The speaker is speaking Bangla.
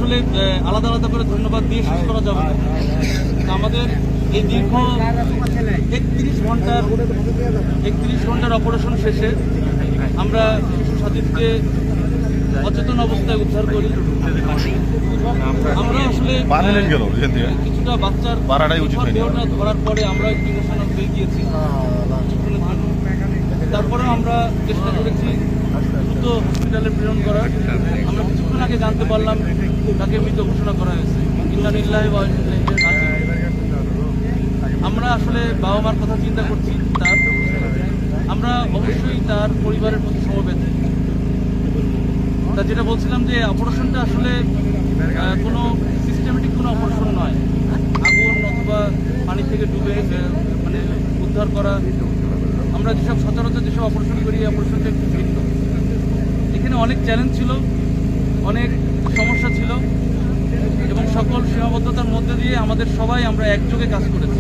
আসলে আলাদা আলাদা করে ধন্যবাদ দিয়ে শেষ করা যাবে না। আমাদের এই দীর্ঘ 31 ঘন্টার অপারেশন শেষে আমরা শিশু সাথীকে অচেতন অবস্থায় উদ্ধার করি। আমরা আসলে কিছুটা বাচ্চার দেহটা ধরার পরে আমরা একটু ইমোশনাল হয়ে গিয়েছি। তারপরে আমরা চেষ্টা করেছি দ্রুত হসপিটালে প্রেরণ করার। আমরা কিছুক্ষণ আগে জানতে পারলাম তাকে মৃত ঘোষণা করা হয়েছে। ইন্না লিল্লাহি ওয়া ইন্না ইলাইহি রাজিউন। আমরা আসলে বাবা মার কথা চিন্তা করছি। আমরা অবশ্যই তার পরিবারের প্রতি সমবেদনা। তা যেটা বলছিলাম যে অপারেশনটা আসলে কোনো সিস্টেমেটিক কোনো অপারেশন নয়। আগুন অথবা পানি থেকে ডুবে মানে উদ্ধার করা, আমরা যেসব সচরাচর যেসব অপারেশন করি এই অপারেশনটা একটু ভিন্ন। এখানে অনেক চ্যালেঞ্জ ছিল, অনেক সমস্যা ছিল এবং সকল সীমাবদ্ধতার মধ্যে দিয়ে আমাদের সবাই আমরা একযোগে কাজ করেছি।